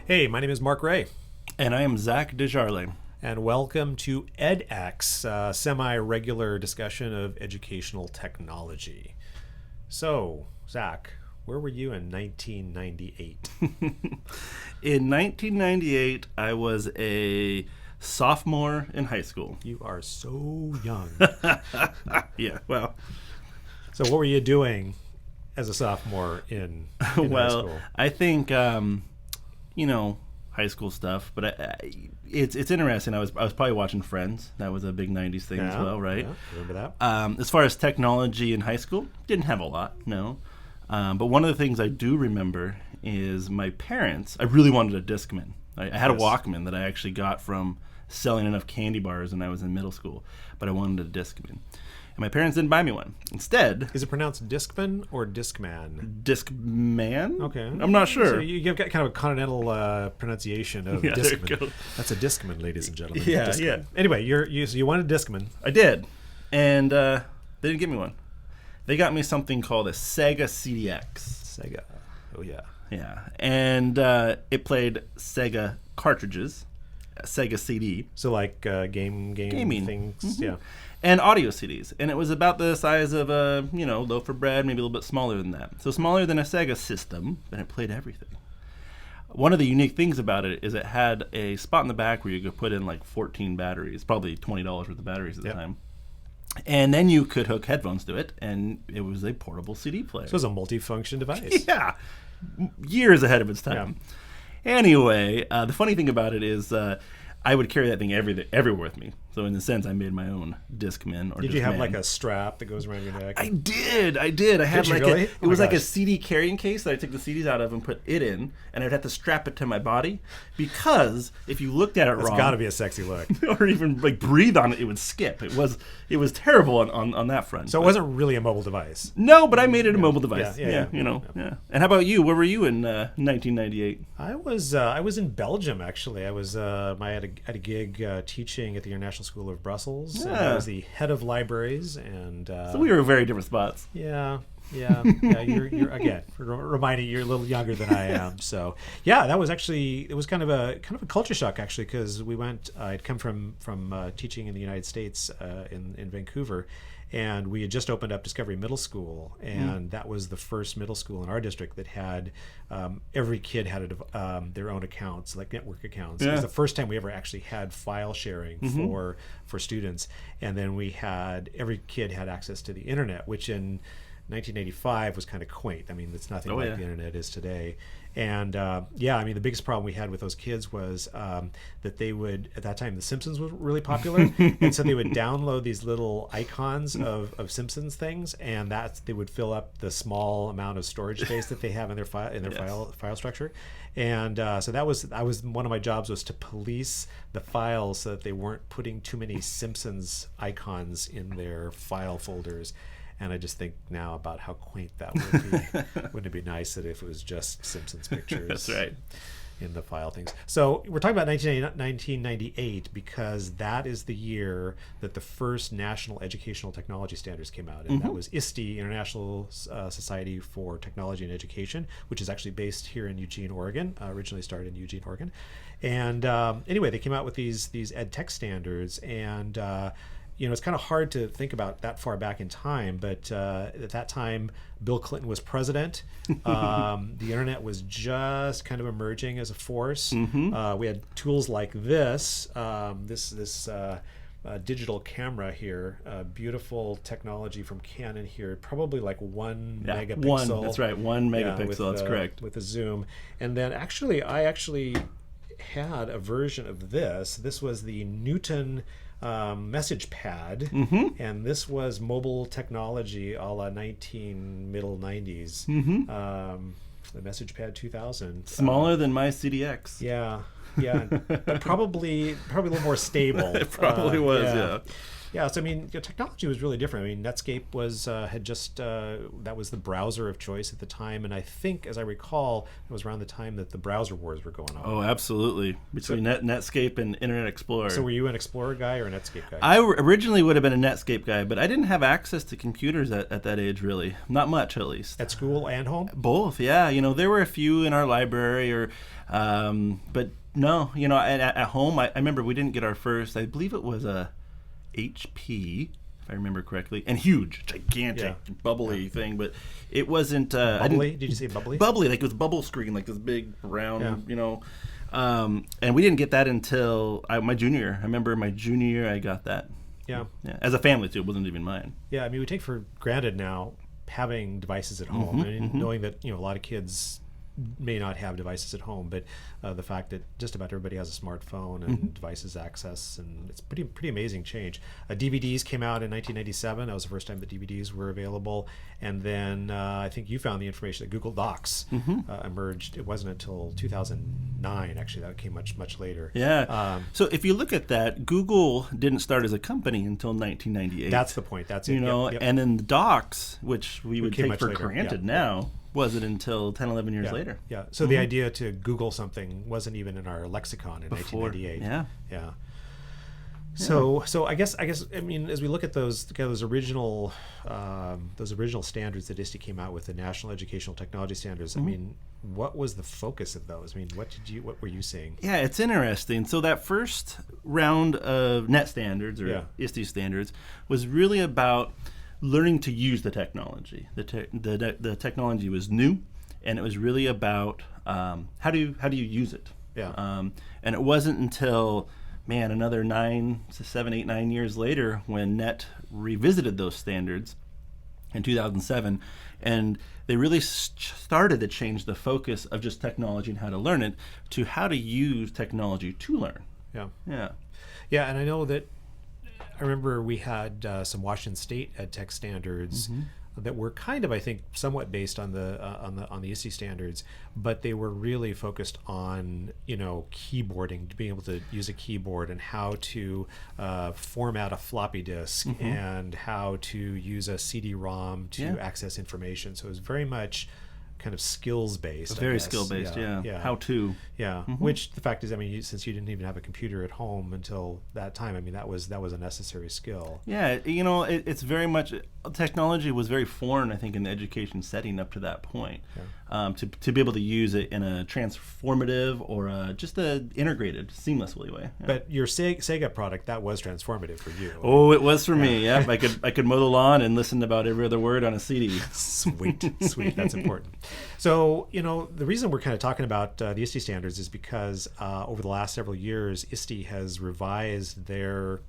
Hey, my name is Mark Ray. And I am Zach Desjardins. And welcome to EdX, a semi-regular discussion of educational technology. So, Zach, where were you in 1998? In 1998, I was a sophomore in high school. You are so young. Yeah, well. So what were you doing as a sophomore in high school? I think, high school stuff, but it's interesting. I was probably watching Friends. That was a big 90s thing as well, right? Yeah, remember that? As far as technology in high school, didn't have a lot, no. But one of the things I do remember is my parents, I really wanted a Discman. I had a Walkman that I actually got from selling enough candy bars when I was in middle school, but I wanted a Discman. And my parents didn't buy me one. Instead... Is it pronounced Discman or Discman? Discman? Okay. I'm not sure. So you've got kind of a continental pronunciation of Discman. There you go. That's a Discman, ladies and gentlemen. Yeah, Discman. yeah. Anyway, you wanted a Discman. I did. And they didn't give me one. They got me something called a Sega CDX. Sega. Oh, yeah. Yeah. And it played Sega cartridges, Sega CD. So like gaming things. Mm-hmm. Yeah. And audio CDs. And it was about the size of a, loaf of bread, maybe a little bit smaller than that. So smaller than a Sega system, and it played everything. One of the unique things about it is it had a spot in the back where you could put in like 14 batteries, probably $20 worth of batteries at the time. And then you could hook headphones to it, and it was a portable CD player. So it was a multi-function device. Yeah. Years ahead of its time. Yeah. Anyway, the funny thing about it is I would carry that thing everywhere with me. So in a sense, I made my own Discman. Did you have like a strap that goes around your neck? I did. I had like really? it was like a CD carrying case that I took the CDs out of and put it in, and I'd have to strap it to my body because if you looked at it wrong, it's got to be a sexy look, or even like breathe on it, it would skip. It was terrible on that front. So it wasn't really a mobile device. No, but I made it a mobile device. Yeah. And how about you? Where were you in 1998? I was in Belgium actually. I had a gig teaching at the International School of Brussels. And I was the head of libraries, and so we were very different spots. Yeah. You're again reminding you're a little younger than I am. So that was actually it was kind of a culture shock actually because we went. I'd come from teaching in the United States in Vancouver. And we had just opened up Discovery Middle School, and that was the first middle school in our district that had every kid had their own accounts, like network accounts. It was the first time we ever actually had file sharing for students, and then every kid had access to the internet, which in 1985 was kind of quaint. I mean, it's nothing like the internet is today. And the biggest problem we had with those kids was that they would, at that time, The Simpsons was really popular, and so they would download these little icons of Simpsons things, and they would fill up the small amount of storage space that they have in their file structure. And so that was one of my jobs was to police the files so that they weren't putting too many Simpsons icons in their file folders. And I just think now about how quaint that would be. Wouldn't it be nice that if it was just Simpsons pictures That's right. in the file things? So we're talking about 1998 because that is the year that the first National Educational Technology Standards came out. And that was ISTE, International Society for Technology and Education, which is actually based here in Eugene, Oregon, originally started in Eugene, Oregon. And anyway, they came out with these EdTech standards, and it's kind of hard to think about that far back in time, but at that time, Bill Clinton was president. The internet was just kind of emerging as a force. We had tools like this digital camera here, beautiful technology from Canon here, probably like 1 megapixel. That's right, 1 megapixel, that's correct. With a zoom. And then I actually had a version of this. This was the Newton message pad, and this was mobile technology a la middle 90s. The message pad 2000, smaller than my CDX. Yeah, but probably a little more stable. It probably was. Yeah, so I mean, technology was really different. I mean, Netscape was had just that was the browser of choice at the time, and I think, as I recall, it was around the time that the browser wars were going on. Oh, absolutely. Between Netscape and Internet Explorer. So were you an Explorer guy or a Netscape guy? I originally would have been a Netscape guy, but I didn't have access to computers at that age, really. Not much, at least. At school and home? Both, yeah. There were a few in our library, but no. At home, I remember we didn't get our first. I believe it was a HP, if I remember correctly, and huge, gigantic, bubbly thing. But it wasn't bubbly. Did you say bubbly? Bubbly, like it was bubble screen, like this big round, and we didn't get that until my junior year. I remember my junior year, I got that. Yeah. As a family too, it wasn't even mine. Yeah, I mean, we take for granted now having devices at home, and knowing that a lot of kids may not have devices at home, but the fact that just about everybody has a smartphone and devices access, and it's pretty amazing change. DVDs came out in 1997. That was the first time that DVDs were available, and then I think you found the information that Google Docs emerged. It wasn't until 2009, actually. That came much later. Yeah. So if you look at that, Google didn't start as a company until 1998. That's the point. That's it. Yep. And then the Docs, which we would take for granted now, wasn't until 10, 11 years later. Yeah. So the idea to Google something wasn't even in our lexicon in 1998. Yeah. So I guess I mean, as we look at those original standards that ISTE came out with, the National Educational Technology Standards, I mean, what was the focus of those? I mean, what were you seeing? Yeah, it's interesting. So that first round of net standards or ISTE standards was really about learning to use the technology. The technology was new, and it was really about how do you use it. Yeah. And it wasn't until another 9 to 7, 8, 9 years later when NET revisited those standards in 2007, and they really started to change the focus of just technology and how to learn it to how to use technology to learn. Yeah, and I know that I remember we had some Washington State EdTech standards that were kind of, I think, somewhat based on the ISTE standards, but they were really focused on keyboarding, being able to use a keyboard, and how to format a floppy disk, and how to use a CD-ROM to access information. So it was very much kind of skills based. Very skill based, yeah. How to. Yeah. Which the fact is, I mean, since you didn't even have a computer at home until that time, I mean, that was a necessary skill. Yeah, it's very much, technology was very foreign, I think, in the education setting up to that point. To be able to use it in a transformative or just a integrated, seamlessly way. But your Sega product, that was transformative for you. Oh, it was for me. Yeah, I could mow the lawn and listen to about every other word on a CD. Sweet, that's important. So, the reason we're kind of talking about the ISTE standards is because over the last several years, ISTE has revised their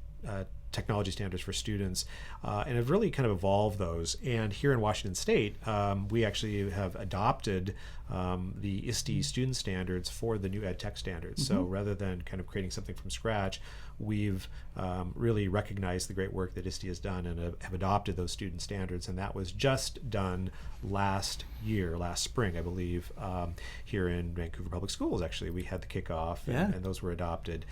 technology standards for students and have really kind of evolved those. And here in Washington State, we actually have adopted the ISTE Student Standards for the new EdTech standards. So rather than kind of creating something from scratch, we've really recognized the great work that ISTE has done and have adopted those student standards. And that was just done last spring, I believe, here in Vancouver Public Schools. Actually, we had the kickoff, and those were adopted.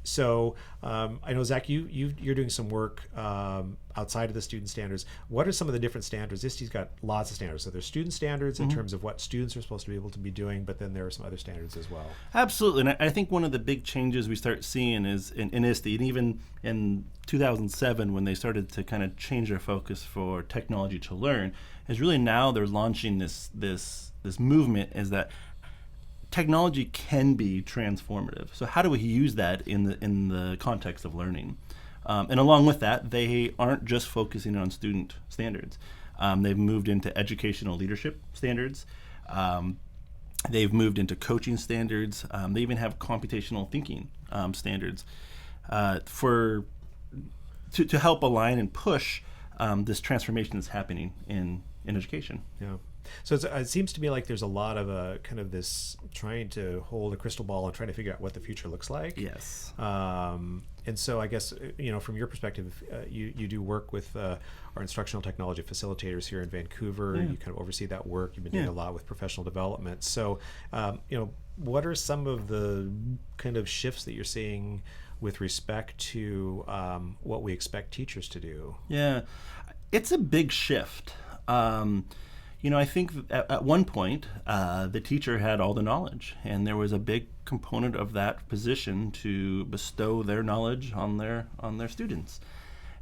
So I know, Zach, you're doing some work outside of the student standards. What are some of the different standards? ISTE's got lots of standards. So there's student standards in terms of what students are supposed to be able to be doing, but then there are some other standards as well. Absolutely. And I think one of the big changes we start seeing is in ISTE, and even in 2007 when they started to kind of change their focus for technology to learn, is really now they're launching this movement is that technology can be transformative. So how do we use that in the context of learning? And along with that, they aren't just focusing on student standards. They've moved into educational leadership standards. They've moved into coaching standards. They even have computational thinking standards to help align and push this transformation that's happening in education. Yeah. So it seems to me like there's a lot of kind of this trying to hold a crystal ball and trying to figure out what the future looks like. Yes. And so I guess, from your perspective, you do work with our instructional technology facilitators here in Vancouver. You kind of oversee that work. You've been doing a lot with professional development. So, what are some of the kind of shifts that you're seeing with respect to what we expect teachers to do? Yeah, it's a big shift. I think at one point, the teacher had all the knowledge, and there was a big component of that position to bestow their knowledge on their students.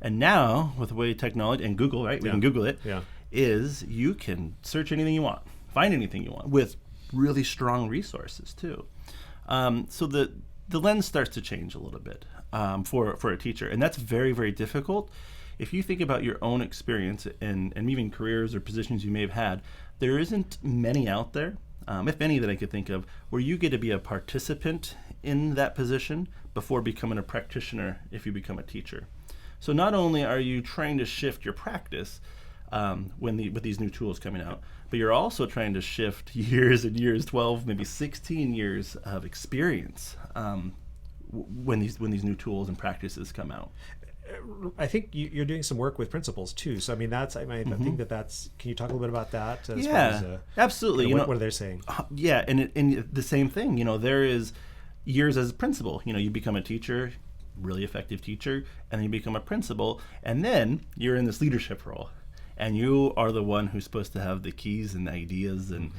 And now, with the way technology and Google, right? We can Google it. Yeah. Is you can search anything you want, find anything you want, with really strong resources too. So the lens starts to change a little bit for a teacher, and that's very, very difficult. If you think about your own experience and even careers or positions you may have had, there isn't many out there, if any that I could think of, where you get to be a participant in that position before becoming a practitioner if you become a teacher. So not only are you trying to shift your practice with these new tools coming out, but you're also trying to shift years and years, 12, maybe 16 years of experience when these new tools and practices come out. I think you're doing some work with principals too. So I mean, I think that's. Can you talk a little bit about that? Absolutely. What are they saying? And the same thing. There is years as a principal. You become a teacher, really effective teacher, and then you become a principal, and then you're in this leadership role, and you are the one who's supposed to have the keys and ideas and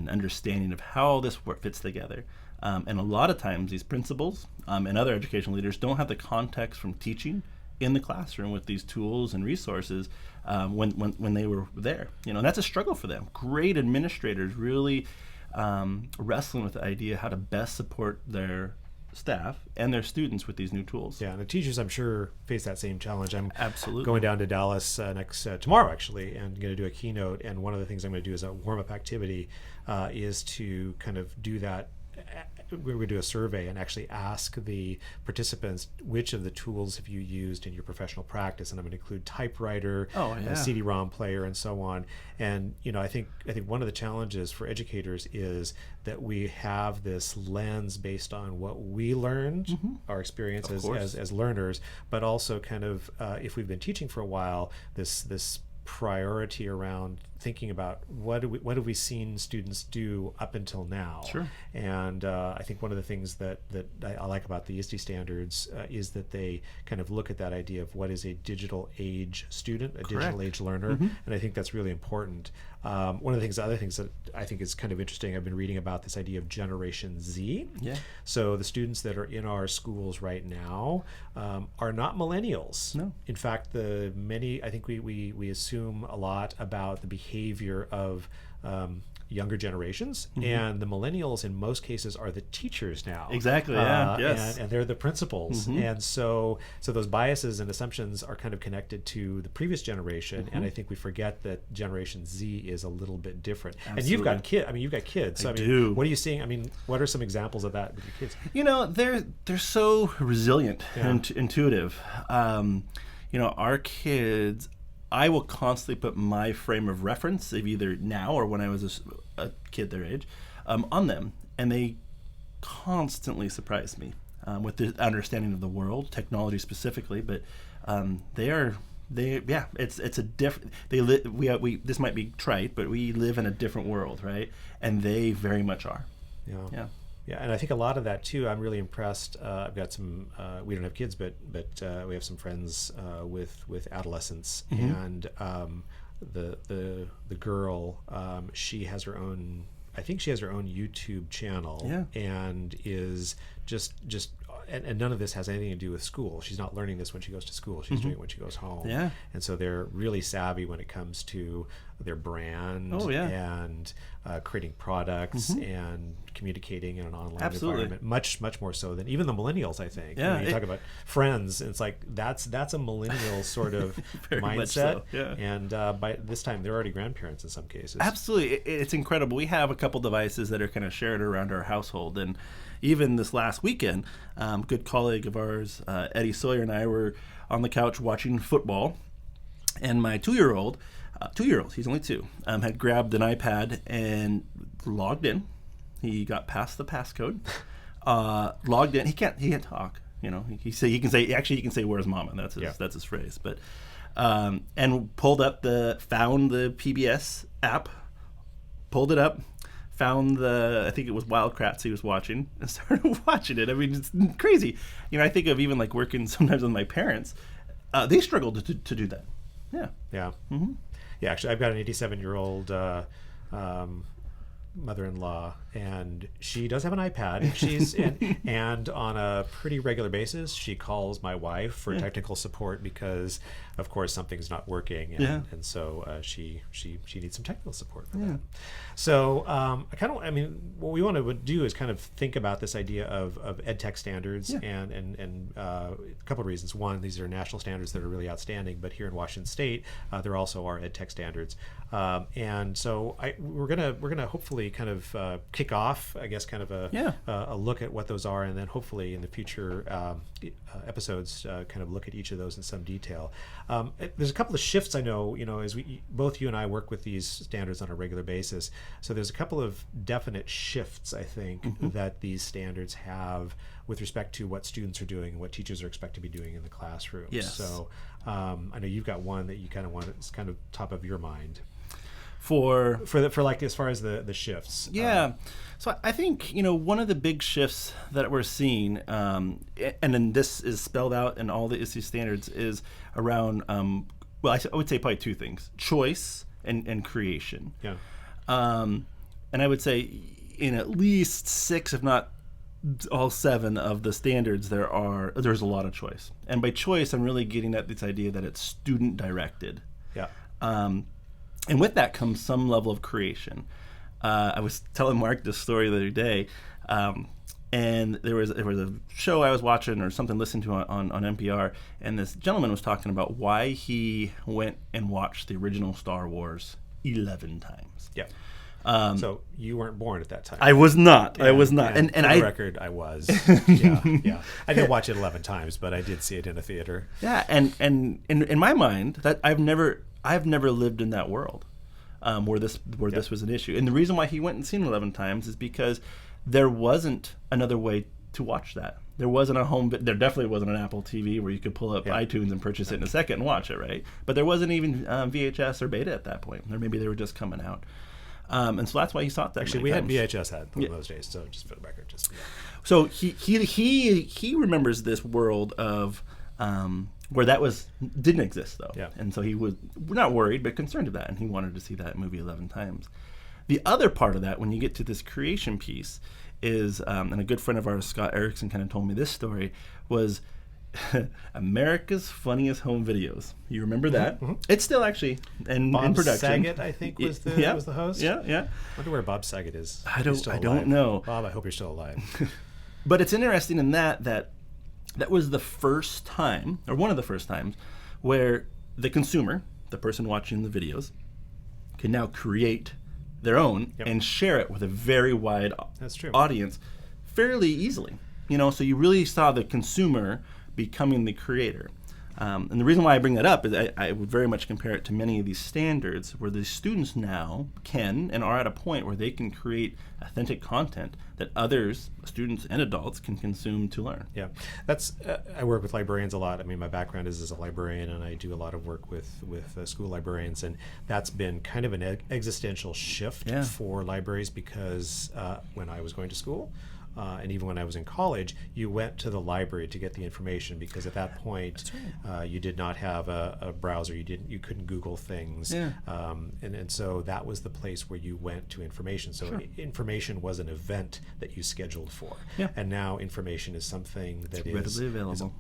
understanding of how all this work fits together. And a lot of times, these principals and other educational leaders don't have the context from teaching in the classroom with these tools and resources when they were there. And that's a struggle for them. Great administrators really wrestling with the idea how to best support their staff and their students with these new tools. Yeah, and the teachers, I'm sure, face that same challenge. I'm absolutely going down to Dallas tomorrow, actually, and going to do a keynote. And one of the things I'm going to do as a warm-up activity is to kind of do that. We're going to do a survey and actually ask the participants which of the tools have you used in your professional practice, and I'm going to include typewriter, CD-ROM player, and so on. And I think one of the challenges for educators is that we have this lens based on what we learned, our experience as learners, but also kind of if we've been teaching for a while, this priority around thinking about what have we seen students do up until now. Sure. And I think one of the things that I like about the ISTE standards is that they kind of look at that idea of what is a digital age student, a digital age learner, and I think that's really important. One of the other things that I think is kind of interesting, I've been reading about this idea of Generation Z. Yeah. So the students that are in our schools right now are not millennials. No. In fact, I think we assume a lot about the behavior of younger generations, and the millennials in most cases are the teachers now. Exactly. Yes. And they're the principals, and so those biases and assumptions are kind of connected to the previous generation, and I think we forget that Generation Z is a little bit different. Absolutely. And you've got kids. I mean, you've got kids. So, I do. What are you seeing? I mean, what are some examples of that with your kids? They're so resilient and intuitive. Our kids, I will constantly put my frame of reference of either now or when I was a kid their age on them, and they constantly surprise me with the understanding of the world, technology specifically. But it's a different. This might be trite, but we live in a different world, right? And they very much are. Yeah. Yeah, and I think a lot of that too. I'm really impressed. I've got some. We don't have kids, but we have some friends with adolescents, and the girl, she has her own. I think she has her own YouTube channel, and is just. And none of this has anything to do with school. She's not learning this when she goes to school. She's doing it when she goes home. Yeah. And so they're really savvy when it comes to their brand and creating products and communicating in an online environment. Much more so than even the millennials, I think. Yeah. You talk about friends, and it's like that's a millennial sort of mindset. So, yeah. And by this time, they're already grandparents in some cases. Absolutely. It's incredible. We have a couple devices that are kind of shared around our household, and even this last weekend, good colleague of ours, Eddie Sawyer, and I were on the couch watching football, and my 2-year-old, he's only 2, had grabbed an iPad and logged in. He got past the passcode, logged in. He can't talk. He can say "Where's Mama?" That's his phrase. But and found the PBS app, pulled it up, found I think it was Wildcrats he was watching, and started watching it. I mean, it's crazy. I think of even like working sometimes with my parents. They struggled to do that. Yeah. Yeah. Mm-hmm. Yeah, actually, I've got an 87-year-old mother-in-law, and she does have an iPad. She's and on a pretty regular basis, she calls my wife for technical support because, of course, something's not working, and so she needs some technical support for that. So what we want to do is kind of think about this idea of EdTech standards, and a couple of reasons. One, these are national standards that are really outstanding, but here in Washington State, there also are EdTech standards, and so we're gonna hopefully kind of kick off, I guess, kind of a look at what those are, and then hopefully in the future episodes kind of look at each of those in some detail. There's a couple of shifts I know, as both you and I work with these standards on a regular basis. So there's a couple of definite shifts, I think, that these standards have with respect to what students are doing and what teachers are expected to be doing in the classroom. Yes. So I know you've got one that you kind of want, it's kind of top of your mind. For like as far as the shifts. So I think, one of the big shifts that we're seeing, and then this is spelled out in all the ISTE standards, is around, I would say probably two things: choice and creation. Yeah. And I would say in at least 6, if not all 7 of the standards, there's a lot of choice. And by choice, I'm really getting at this idea that it's student directed. Yeah. And with that comes some level of creation. I was telling Mark this story the other day, and there was a show I was watching or something listening to on NPR, and this gentleman was talking about why he went and watched the original Star Wars 11 times. Yeah. So you weren't born at that time. I was not. Yeah, I was not. And for the record, I was. Yeah. I didn't watch it 11 times, but I did see it in a theater. Yeah, and in my mind, that I've never lived in that world where this was an issue. And the reason why he went and seen it 11 times is because there wasn't another way to watch that. There wasn't there definitely wasn't an Apple TV where you could pull up iTunes and purchase it in a second and watch it, right? But there wasn't even VHS or beta at that point. Or maybe they were just coming out. And so that's why he sought that. Actually, we had VHS in those days, so just for the record, So he remembers this world of where that didn't exist though, and so he was not worried but concerned of that, and he wanted to see that movie 11 times. The other part of that, when you get to this creation piece, is and a good friend of ours, Scott Erickson, kind of told me this story, was America's Funniest Home Videos. You remember that? Mm-hmm. It's still actually in production. Bob Saget, I think, was the host. Yeah. I wonder where Bob Saget is. I don't know. Bob, I hope you're still alive. But it's interesting in that was the first time, or one of the first times, where the consumer, the person watching the videos, can now create their own and share it with a very wide audience fairly easily. So you really saw the consumer becoming the creator. And the reason why I bring that up is I would very much compare it to many of these standards where the students now can and are at a point where they can create authentic content that others, students and adults, can consume to learn. Yeah, that's I work with librarians a lot. I mean, my background is as a librarian, and I do a lot of work with school librarians, and that's been kind of an existential shift for libraries because when I was going to school, and even when I was in college, you went to the library to get the information because at that point you did not have a browser. You couldn't Google things, and so that was the place where you went to information. So information was an event that you scheduled for, and now information is something that is readily available.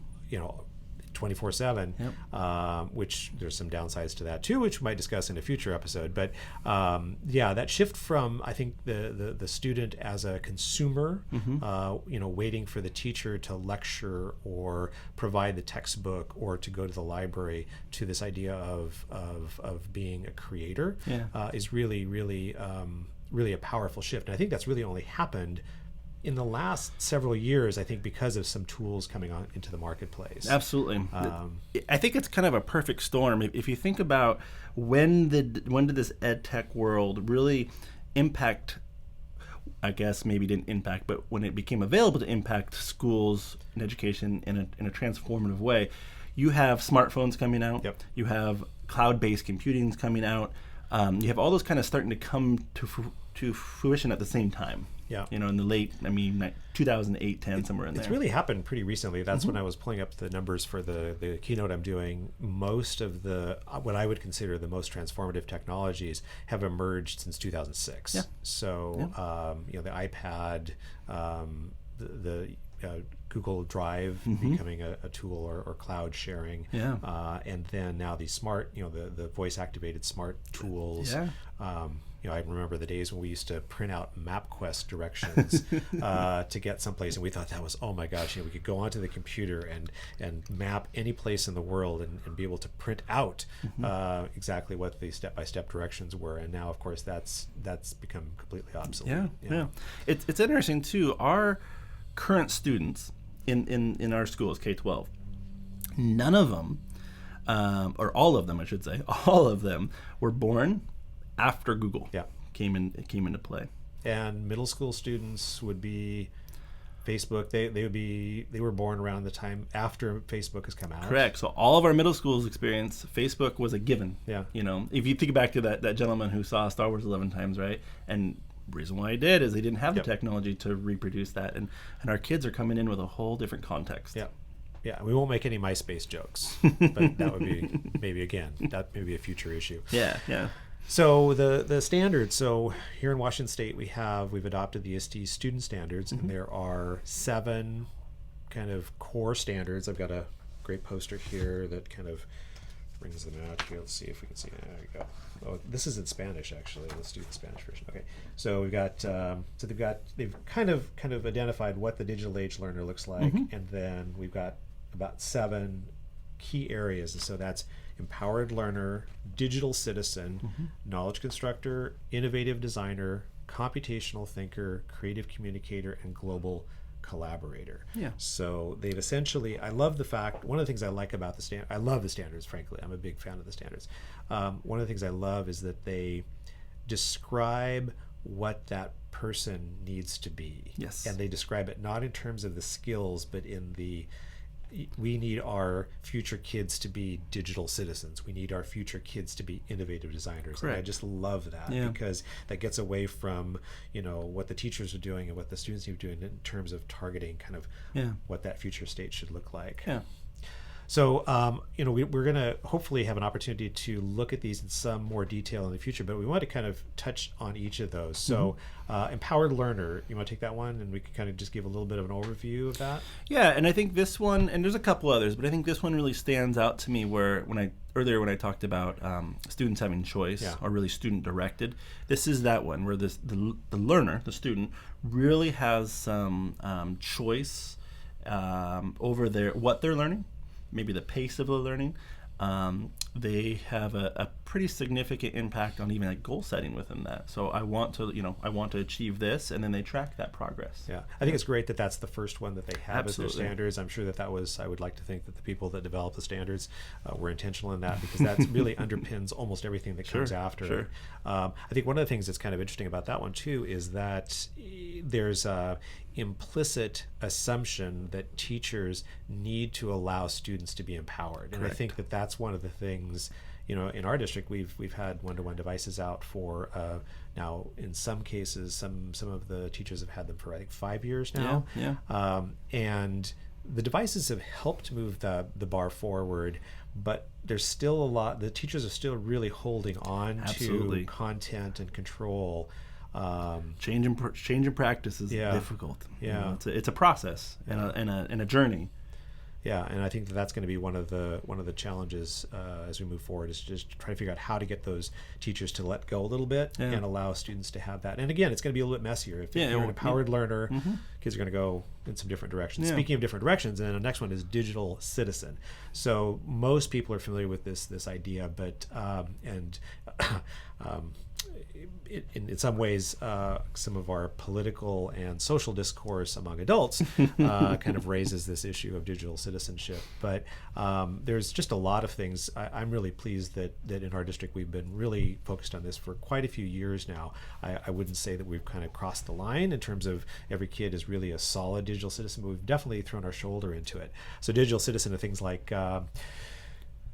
24/7, which there's some downsides to that too, which we might discuss in a future episode. But that shift from, I think, the student as a consumer, waiting for the teacher to lecture or provide the textbook or to go to the library, to this idea of being a creator is really, really, really a powerful shift. And I think that's really only happened in the last several years, I think, because of some tools coming on into the marketplace. Absolutely. I think it's kind of a perfect storm. If you think about when did this EdTech world really impact, I guess maybe didn't impact, but when it became available to impact schools and education in a transformative way, you have smartphones coming out. You have cloud-based computing coming out. You have all those kind of starting to come to fruition at the same time. Yeah. In the late, 2008, 10, somewhere in there. It's really happened pretty recently. That's when I was pulling up the numbers for the keynote I'm doing. Most of what I would consider the most transformative technologies have emerged since 2006. Yeah. So, the iPad, the Google Drive becoming a tool or cloud sharing. Yeah. And then now the smart, the voice-activated smart tools. Yeah. I remember the days when we used to print out MapQuest directions to get someplace, and we thought that was, oh my gosh, we could go onto the computer and map any place in the world and be able to print out exactly what the step-by-step directions were. And now, of course, that's become completely obsolete. Yeah. It's interesting too. Our current students in our schools, K-12, none of them, or all of them, I should say, all of them were born after Google came into play. And middle school students would be Facebook. They were born around the time after Facebook has come out. Correct. So all of our middle schools experience, Facebook was a given. Yeah. If you think back to that gentleman who saw Star Wars 11 times, right? And the reason why he did is they didn't have the technology to reproduce that, and our kids are coming in with a whole different context. Yeah, we won't make any MySpace jokes, but that would be maybe a future issue. Yeah. So the standards. So here in Washington State, we've adopted the ISTE Student Standards, and there are 7 kind of core standards. I've got a great poster here that kind of brings them out here. Let's see if we can see. There we go. Oh, this is in Spanish actually. Let's do the Spanish version. Okay. So we've got they've kind of identified what the digital age learner looks like, and then we've got about 7 key areas. And so that's empowered learner, digital citizen, knowledge constructor, innovative designer, computational thinker, creative communicator, and global collaborator. Yeah. So they've essentially, I love the fact, one of the things I like about I love the standards, frankly. I'm a big fan of the standards. One of the things I love is that they describe what that person needs to be. Yes. And they describe it not in terms of the skills, but in we need our future kids to be digital citizens. We need our future kids to be innovative designers. Correct. And I just love that because that gets away from, what the teachers are doing and what the students need to be doing in terms of targeting kind of what that future state should look like. Yeah. So, we're going to hopefully have an opportunity to look at these in some more detail in the future, but we want to kind of touch on each of those. So, empowered learner, you want to take that one, and we can kind of just give a little bit of an overview of that? Yeah, and I think this one, and there's a couple others, but I think this one really stands out to me where when I talked about students having choice or really student-directed, this is that one where the learner, the student, really has some choice over what they're learning, maybe the pace of the learning. They have a pretty significant impact on even like goal setting within that. So I want to achieve this, and then they track that progress. Yeah, I think it's great that that's the first one that they have as their Absolutely. standards. I'm sure I would like to think that the people that developed the standards were intentional in that, because that really underpins almost everything that comes after. Sure. I think one of the things that's kind of interesting about that one too is that there's a implicit assumption that teachers need to allow students to be empowered. And I think that that's one of the things, in our district, we've had one-to-one devices out for now in some cases, some of the teachers have had them for I think 5 years now. And the devices have helped move the bar forward, but there's still a lot, the teachers are still really holding on to content and control. Change in practice is difficult. It's a process and a journey. Yeah, and I think that's going to be one of the challenges as we move forward, is just try to figure out how to get those teachers to let go a little bit and allow students to have that. And again, it's going to be a little bit messier. If you're an empowered learner, kids are going to go in some different directions. Speaking of different directions, and then the next one is digital citizen. So most people are familiar with this idea, but in some ways, some of our political and social discourse among adults kind of raises this issue of digital citizenship. But there's just a lot of things. I'm really pleased that in our district we've been really focused on this for quite a few years now. I wouldn't say that we've kind of crossed the line in terms of every kid is really a solid digital citizen, but we've definitely thrown our shoulder into it. So digital citizen are things like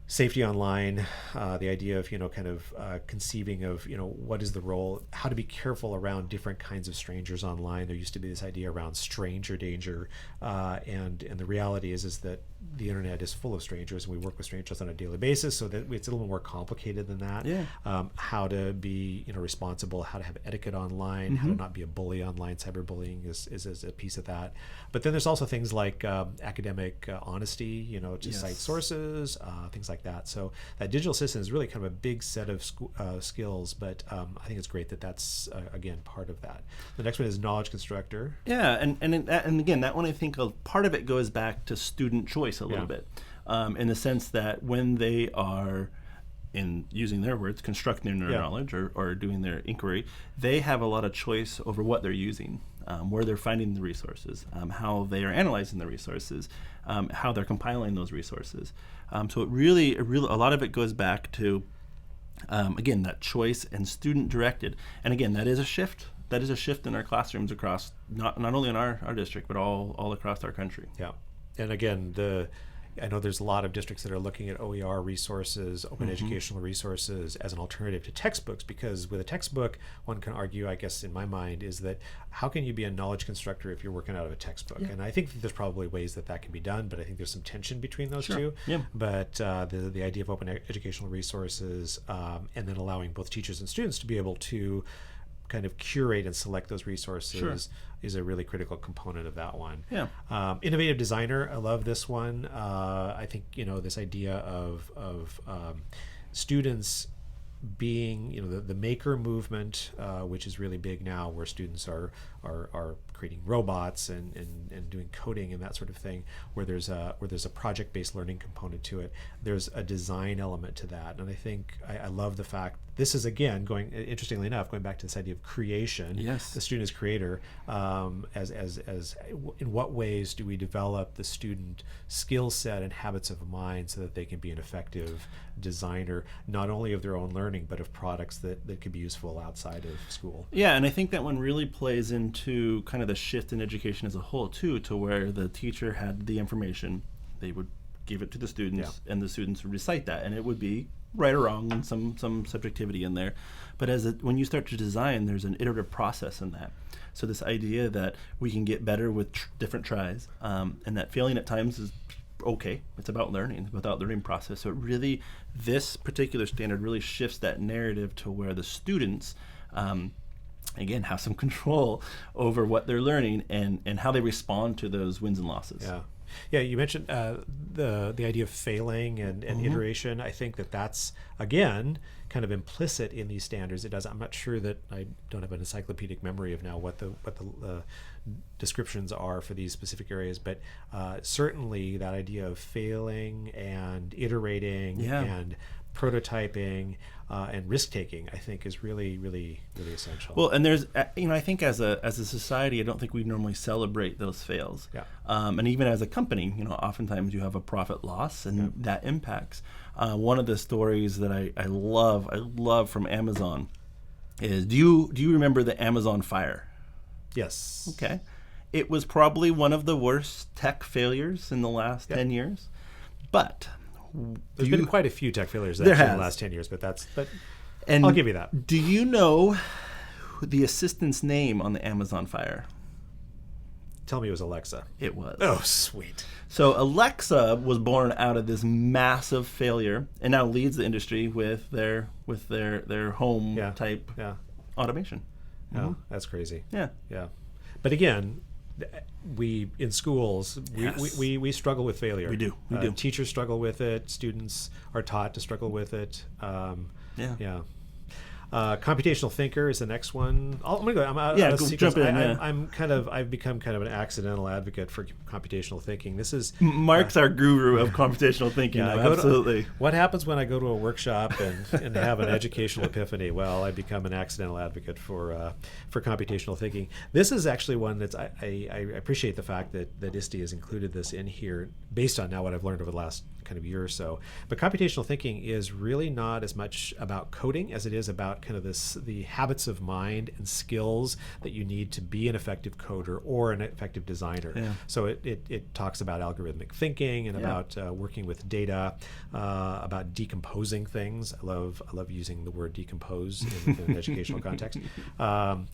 safety online, the idea of kind of conceiving of what is the role, how to be careful around different kinds of strangers online. There used to be this idea around stranger danger, and the reality is that the internet is full of strangers, and we work with strangers on a daily basis, so that it's a little more complicated than that. Yeah. How to be responsible, how to have etiquette online, how to not be a bully online. Cyberbullying is a piece of that. But then there's also things like academic honesty, to Yes. cite sources, things like that. So that digital assistant is really kind of a big set of skills, but I think it's great that that's again part of that. The next one is knowledge constructor. Yeah, and again, that one I think part of it goes back to student choice a little bit, in the sense that when they are, in using their words, constructing their knowledge or doing their inquiry, they have a lot of choice over what they're using, where they're finding the resources, how they are analyzing the resources, how they're compiling those resources. So it really, a lot of it goes back to, again, that choice and student directed. And again, that is a shift. That is a shift in our classrooms across, not only in our district, but all across our country. Yeah. And again, I know there's a lot of districts that are looking at OER resources, open educational resources, as an alternative to textbooks, because with a textbook, one can argue, I guess in my mind, is that how can you be a knowledge constructor if you're working out of a textbook? And I think that there's probably ways that can be done, but I think there's some tension between those two. Yeah. But the idea of open educational resources, and then allowing both teachers and students to be able to kind of curate and select those resources is a really critical component of that one. Yeah. Innovative designer, I love this one. I think this idea of students being the maker movement, which is really big now, where students are creating robots and doing coding and that sort of thing, where there's a project-based learning component to it. There's a design element to that, and I think I love the fact this is, again, interestingly enough, going back to this idea of creation. Yes. The student as creator, as in what ways do we develop the student skill set and habits of mind so that they can be an effective designer, not only of their own learning, but of products that could be useful outside of school. Yeah, and I think that one really plays into kind of the shift in education as a whole, too, to where the teacher had the information, they would give it to the students, and the students would recite that, and it would be right or wrong, and some subjectivity in there. But when you start to design, there's an iterative process in that. So this idea that we can get better with different tries, and that failing at times is okay. It's about learning, it's about learning process. So it really, this particular standard really shifts that narrative to where the students, again, have some control over what they're learning and how they respond to those wins and losses. Yeah, you mentioned the idea of failing and iteration. I think that's, again, kind of implicit in these standards. I'm not sure that, I don't have an encyclopedic memory of now what the descriptions are for these specific areas, but certainly that idea of failing and iterating and prototyping and risk-taking, I think, is really, really, really essential. Well, and there's, I think as a society, I don't think we normally celebrate those fails. Yeah. And even as a company, oftentimes you have a profit loss, and that impacts. One of the stories that I love from Amazon is, do you remember the Amazon fire? Yes. Okay. It was probably one of the worst tech failures in the last 10 years, but there's been quite a few tech failures in the last 10 years, but I'll give you that. Do you know the assistant's name on the Amazon fire? Tell me it was Alexa. It was. Oh, sweet. So Alexa was born out of this massive failure, and now leads the industry with their home type automation. Yeah, that's crazy. Yeah. But again, we in schools we struggle with failure. We do. We do. Teachers struggle with it. Students are taught to struggle with it. Computational thinker is the next one. I'm gonna go. I'm out of sequence. Jump in. I've become kind of an accidental advocate for computational thinking. This is Mark's our guru of computational thinking. Absolutely. What happens when I go to a workshop and have an educational epiphany? Well, I become an accidental advocate for computational thinking. This is actually one that's I appreciate the fact that ISTE has included this in here based on now what I've learned over the last kind of year or so. But computational thinking is really not as much about coding as it is about kind of the habits of mind and skills that you need to be an effective coder or an effective designer. Yeah. So it talks about algorithmic thinking and about working with data, about decomposing things. I love using the word decompose in an educational context, and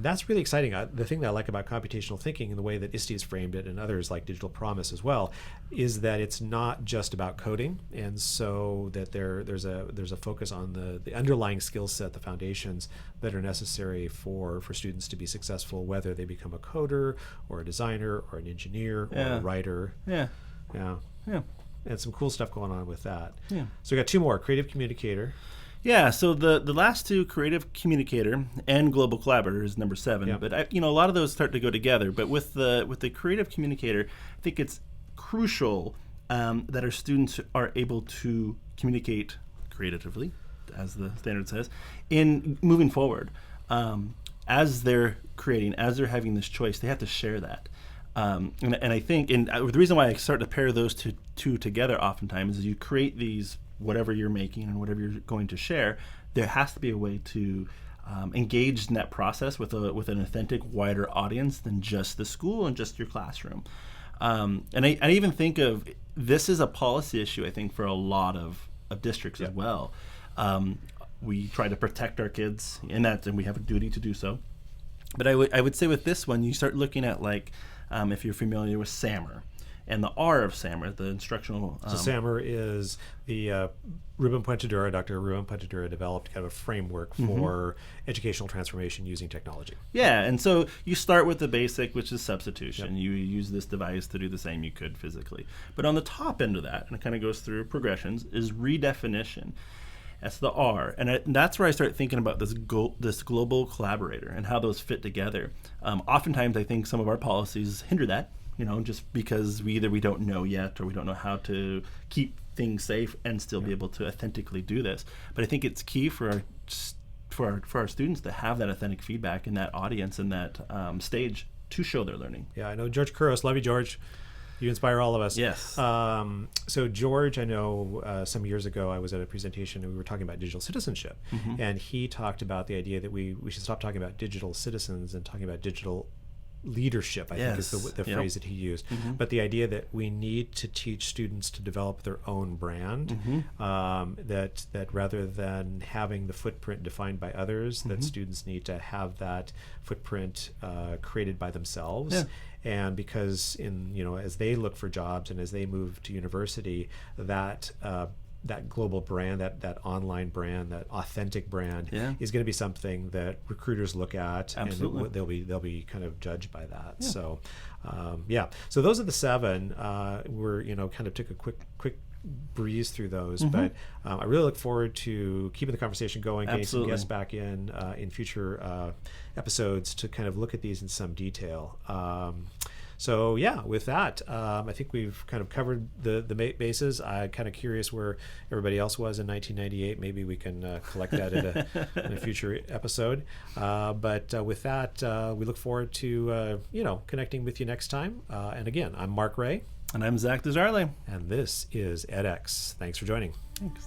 that's really exciting. The thing that I like about computational thinking and the way that ISTE has framed it, and others like Digital Promise as well, is that it's not just about coding, and so that there's a focus on the underlying skill set, the foundations that are necessary for students to be successful, whether they become a coder or a designer or an engineer or a writer. Yeah. And some cool stuff going on with that. Yeah. So we got two more: creative communicator. Yeah, so the last two, creative communicator and global collaborator, is number 7. Yeah. But a lot of those start to go together. But with the creative communicator, I think it's crucial that our students are able to communicate creatively, as the standard says, in moving forward. As they're creating, as they're having this choice, they have to share that. And I think, the reason why I start to pair those two together oftentimes is you create these, whatever you're making and whatever you're going to share, there has to be a way to engage in that process with an authentic, wider audience than just the school and just your classroom. And I even think of this is a policy issue, I think, for a lot of districts as well. We try to protect our kids in that, and we have a duty to do so. But I would say with this one, you start looking at, like, if you're familiar with SAMR, and the R of SAMR, the instructional... So SAMR is the Dr. Ruben Puentedura developed kind of a framework for educational transformation using technology. Yeah, and so you start with the basic, which is substitution. You use this device to do the same you could physically. But on the top end of that, and it kind of goes through progressions, is redefinition. That's the R, and that's where I start thinking about this global collaborator and how those fit together. Oftentimes, I think some of our policies hinder that, just because we don't know yet, or we don't know how to keep things safe and still be able to authentically do this. But I think it's key for our students to have that authentic feedback in that audience and that stage to show their learning. Yeah, I know George Kouros. Love you, George. You inspire all of us. Yes. So George, I know some years ago I was at a presentation and we were talking about digital citizenship, and he talked about the idea that we should stop talking about digital citizens and talking about digital leadership, I think is the phrase that he used. But the idea that we need to teach students to develop their own brand, that rather than having the footprint defined by others, that students need to have that footprint created by themselves. Yeah. And because as they look for jobs and as they move to university, that global brand, that online brand, that authentic brand is going to be something that recruiters look at. Absolutely. And they'll be kind of judged by that. Yeah. So so those are the 7. We're kind of took a quick breeze through those, but I really look forward to keeping the conversation going, getting some guests back in future episodes to kind of look at these in some detail. So with that, I think we've kind of covered the bases. I'm kind of curious where everybody else was in 1998. Maybe we can collect that in a future episode. But with that, we look forward to connecting with you next time. And again, I'm Mark Ray. And I'm Zach Desjardins. And this is edX. Thanks for joining. Thanks.